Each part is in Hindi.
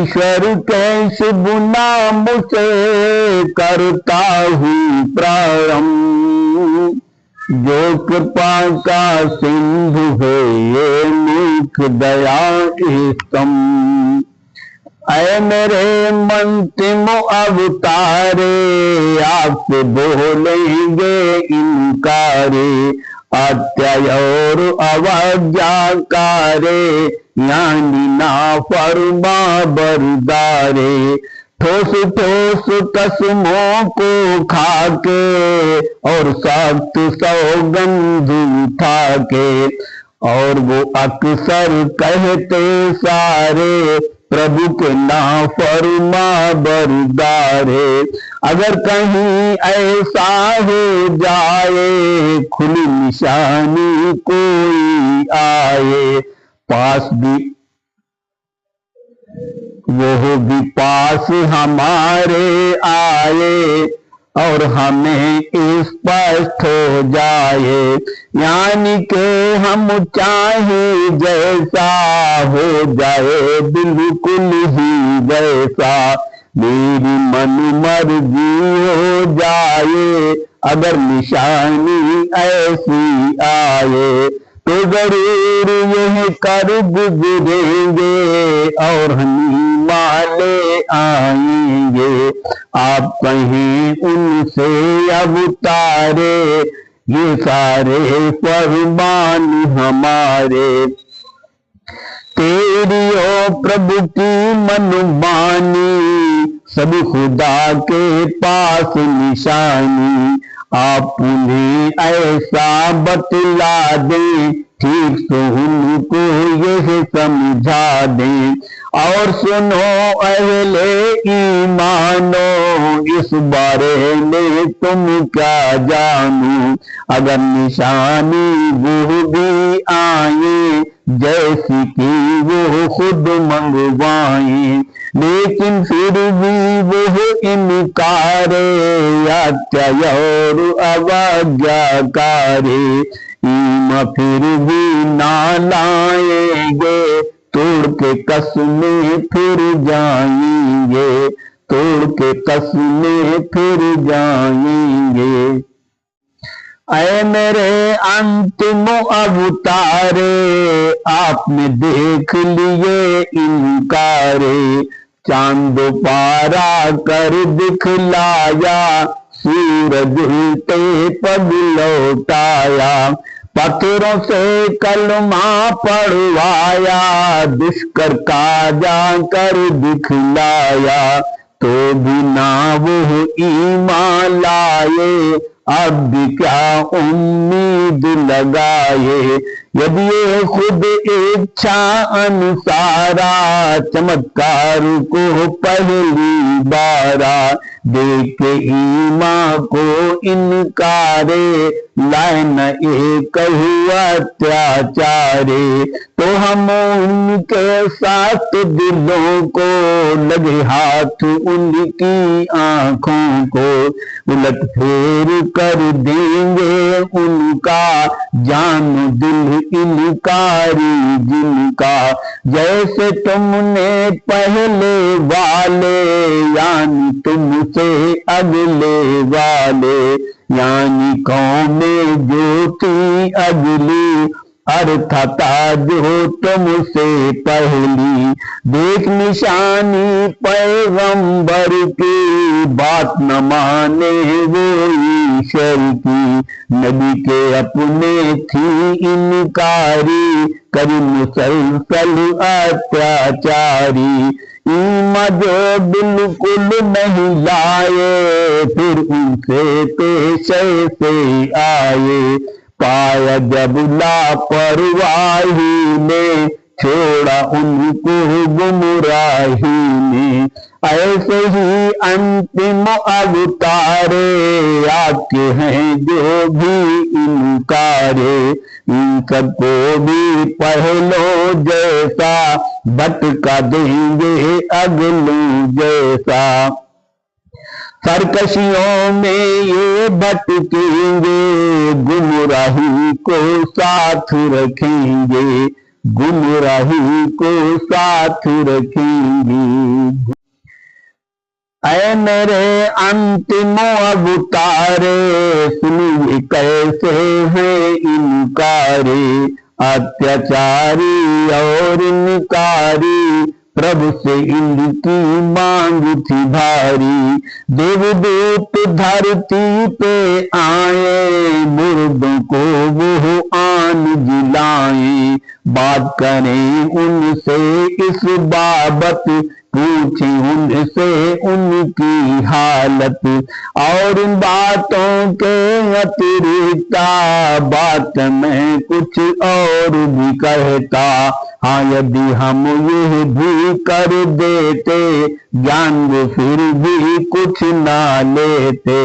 ईश्वर के शुभ नाम से करता हूँ प्रारंभ, जो कृपा का सिंधु है ये मुख दया स्तंभ। ऐ मेरे मंतिम अवतारे, आपसे बोलेंगे इनकारे, अत्यय और अवज्ञाकारे, यानी ना फरमा बरदारे। ठोस ठोस कसमों को खाके और सख्त सौगंध उठा के, और वो अक्सर कहते सारे, प्रभु के ना फरमा बरदारे। अगर कहीं ऐसा हो जाए खुली निशानी कोई आए, पास भी वो भी पास हमारे आए, और हमें स्पष्ट हो जाए, यानी के हम चाहे जैसा हो जाए बिल्कुल ही वैसा, मेरी मन मर्जी हो जाए। अगर निशानी ऐसी आए तो जरूर यह कर गुजरेंगे और हम माले आएंगे। आप कहीं उनसे अब उतारे ये सारे फरमान हमारे। तेरी ओ प्रभु की मनमानी, सब खुदा के पास निशानी। आप उन्हें ऐसा बतला दें, ठीक से उनको यह समझा दें। और सुनो अहले ईमानो, इस बारे में तुम क्या जानो। अगर निशानी वो भी आए जैसी कि वो खुद मंगवाए, लेकिन फिर भी वो इनकारे, अत्यय और अवज्ञाकारे। ईमा फिर भी ना लाएंगे, तोड़ के कसमें फिर जाएंगे, तोड़ के कसमें फिर जाएंगे। ऐ मेरे अंतिम अवतारे, आपने देख लिए इनकारे। चांद पारा कर दिखलाया, सूरज उल्टे पग लौटाया। पत्थरों से कलमा पढ़वाया, दुष्कर का जाकर दिखलाया। तो भी ना वो ईमान लाए, अब भी क्या उम्मीद लगाए। यदि ये खुद इच्छा अनुसारा, चमत्कार को पहली बारा देख के ईमान को इनकारे, लाए न एक अत्याचारे। तो हम उनके साथ दिलों को लगे हाथ उनकी आंखों को, उलट फेर कर देंगे उनका, जान दिल इनकारी जिनका। जैसे तुमने पहले वाले, यानी तुमसे अगले वाले, यानी कौमें जो थी अगली, अर्थात जो तुमसे पहली। देख निशानी पैगंबर की, बात न माने वो ईश्वर की। नबी के अपने थी इनकारी, करी मुसलसल अत्याचारी। ईमा जो बिल्कुल नहीं लाए, फिर उनसे पेशे से आए। पाया जब लापरवाही ने, छोड़ा उनको गुमराही ने। ऐसे ही अंतिम अवतारे, आपके हैं जो भी इनकारे। इन सबको भी पहलो जैसा, भटका देंगे अगलों जैसा। सरकशियों में ये भटकेंगे, गुमराही को साथ रखेंगे, गुमराही को साथ रखेंगे। ऐ मेरे अंतिम अवतारे, सुनिए कैसे है इनकारे, अत्याचारी और इनकारी, प्रभु से इनकी मांग थी भारी। देवदूत धरती पे आए, मुर्दों को वो आन जिलाए, बात करें उनसे इस बाबत, पूछे उनसे उनकी हालत। और इन बातों के अतिरिक्त बात मैं कुछ और भी कहता, हाँ यदि हम ये भी कर देते ज्ञान, वो फिर भी कुछ ना लेते।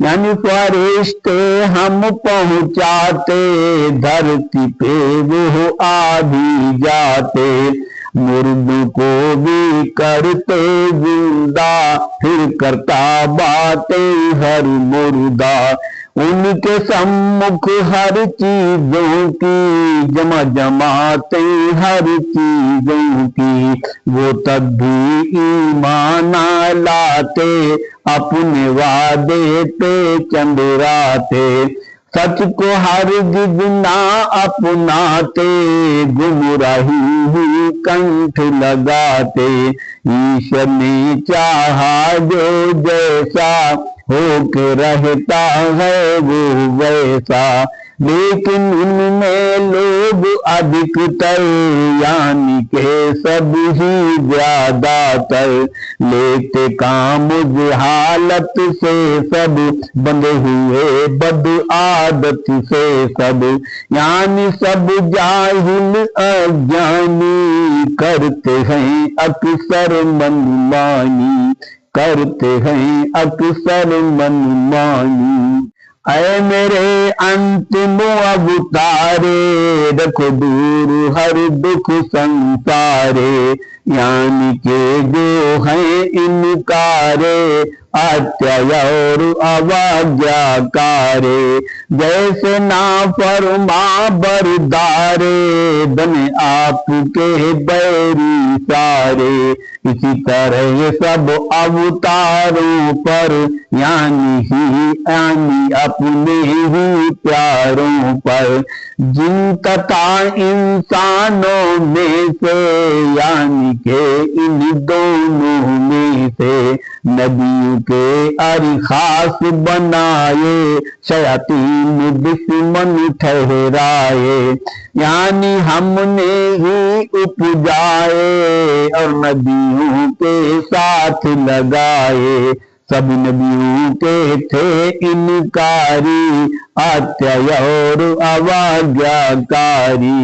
यानी फरिश्ते हम पहुंचाते, धरती पे वो आ भी जाते, मुर्दों को भी करते जिंदा, फिर करता बातें हर मुर्दा। उनके सम्मुख हर चीजों की जमा जमाते हर चीजों की, वो तब भी ईमान लाते, अपने वादे पे चंद्राते। सच को हरगिज ना अपनाते, गुमराही ही कंठ लगाते। ईश्वर ने चाहा जो जैसा, होके रहता है वो वैसा, लेकिन इनमें लोग अधिकतर, यानी के सब ही ज्यादातर, लेते काम हालत से सब, बंधे हुए बद आदत से सब। यानी सब जाहिल अज्ञानी, करते हैं अक्सर मनमानी, करते हैं अक्सर मनमानी। ऐ मेरे अंतिम अवतारे, रखो दूर हर दुख संसारे, यानी के जो है इनकारे, अत्याचार और अवाज्ञाकारे। जैसे नाफरमा बरदारे, बने आपके बैरी सारे, इसी तरह ये सब अवतारों पर, यानी अपने ही प्यारों पर, जिन तथा इंसानों में से, यानी के इन दोनों में से, नबियों के अरि खास बनाए, शयातीन दुश्मन ठहराए। यानी हमने ही उपजाए और नबियों के साथ लगाए, सब नबियों के थे इनकारी, अत्याचार और अवाज्ञाकारी।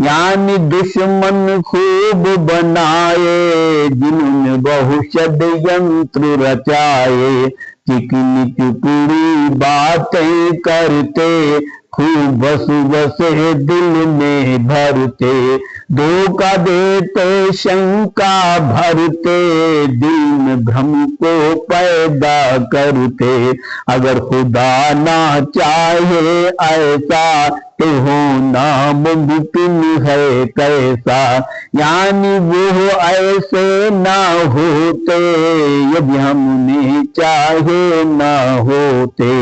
यानी दुश्मन खूब बनाए, जिन्होंने बहु षड्यंत्र रचाए, चिकनी चुपड़ी बातें करते, खूब बसे दिल में भरते, धोखा देते शंका भरते, दिल में भ्रम को पैदा करते। अगर खुदा ना चाहे ऐसा, तो होना मुमकिन है कैसा। यानी वो ऐसे ना होते, यदि हमने चाहे ना होते।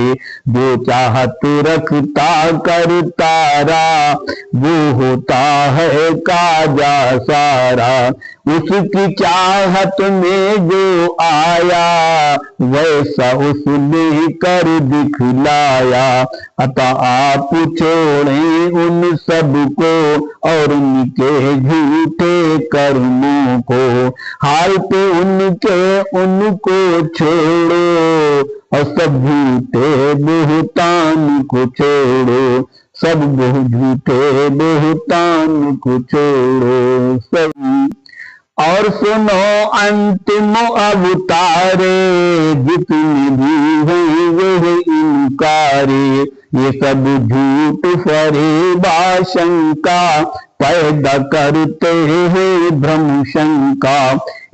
जो चाहत रखता करता रा, वो होता है काजा सारा। उसकी चाहत में जो आया, वैसा उसने कर दिखलाया। अतः आप छोड़ें उन सब को और उनके झूठे कर्मों को, हाल पे उनको छोड़ो और सब झूठे बहुतान को छोड़ो, सब झूठे बहुतान को छोड़ो। सही और सुनो अंतिम अवतारे, जितने भी हैं वे इनकारे, ये सब झूठ फरेबा शंका पैदा करते हैं भ्रम शंका।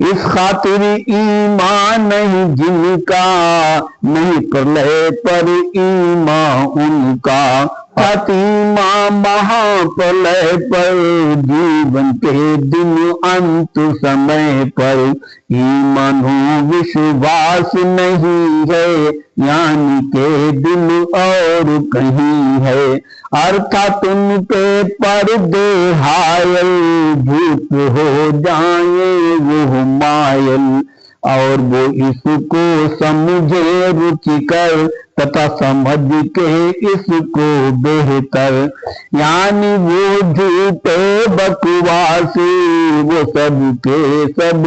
इस खातिर ईमान नहीं जिनका, नहीं प्रलय पर ईमान उनका, सीमा महाप्रलय पर, जीवन के दिन अंत समय पर, ईमानो विश्वास नहीं है, ज्ञान के दिन और कहीं है। अर्थात उन पे पर्दे हायल, झूठ हो जाए वो मायल, और वो इसको समझे रुचिकर, तथा समझ के इसको बेहतर। यानी वो झूठे बकवासी, वो सब के सब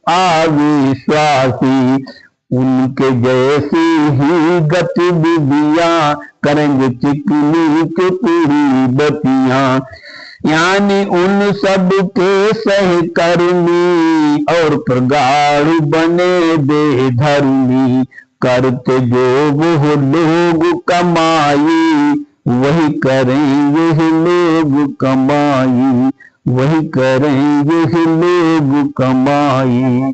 अविश्वासी, उनके जैसी ही गतिविधियां करेंगे चिकनी चुपड़ी बतियां। यानी उन सब के सहकर्मी, और प्रगाढ़ बने बेधर्मी, करते जो वो लोग कमाई, वही करेंगे लोग कमाई, वही करेंगे लोग कमाई।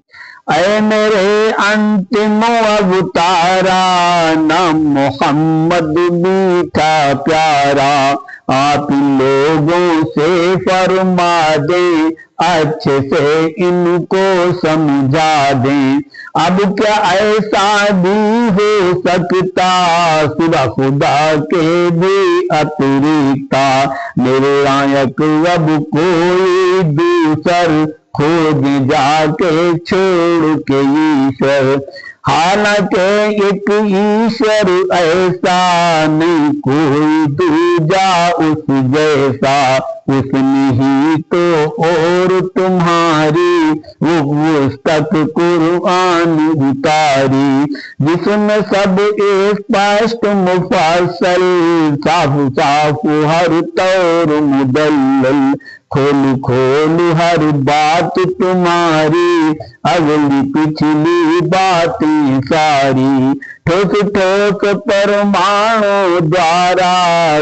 ऐ मेरे अंतिम अवतारा, नाम मोहम्मद मीठा प्यारा, आप लोगों से फरमा दे, अच्छे से इनको समझा दें। अब क्या ऐसा भी हो सकता, सिवा खुदा के भी अतिरिक्ता, मेरे लायक अब कोई दूसर, खोज जाके छोड़ के ईश्वर। हालांकि एक ईश्वर ऐसा, नहीं कोई दूजा उस जैसा, उसने ही तो और तुम्हारी वो पुस्तक कुरान उतारी, जिसमें सब स्पष्ट मुफस्सल, साफ साफ हर तौर मुदल्लल, खोल खोल हर बात तुम्हारी, अगली पिछली बातें सारी। ठोस ठोस परमाणु द्वारा,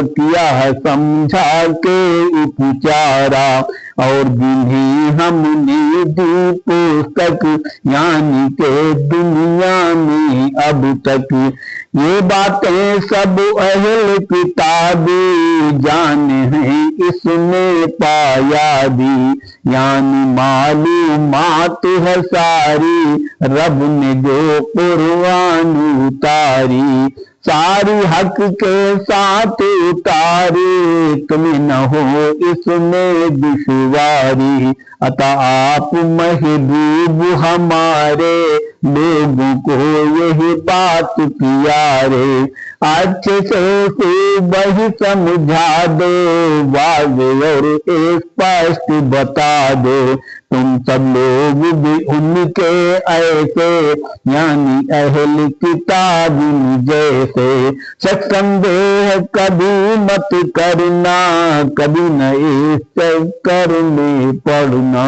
किया है समझा के उपचारा, और जिन्हें हमने दी पुस्तक, यानी के दुनिया में अब तक, ये बातें सब अहल किताबी, जाने हैं इसमें पाया भी, यानी मालूमात है सारी, रब ने जो कुरान उतारी, सारी हक के साथ उतारी, तुम्हें न हो इसमें दुश्वारी। अतः आप महबूब हमारे, लोगों को यही बात प्यारे, अच्छे से वही समझा दो, वाज़ेह और स्पष्ट बता दो। तुम सब लोग भी उनके ऐसे, यानी अहल किताब जैसे, सत्संदेह कभी मत करना, कभी न इस चक्कर में पड़ना,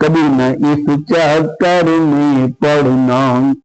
कभी न इस चक्कर में पड़ना।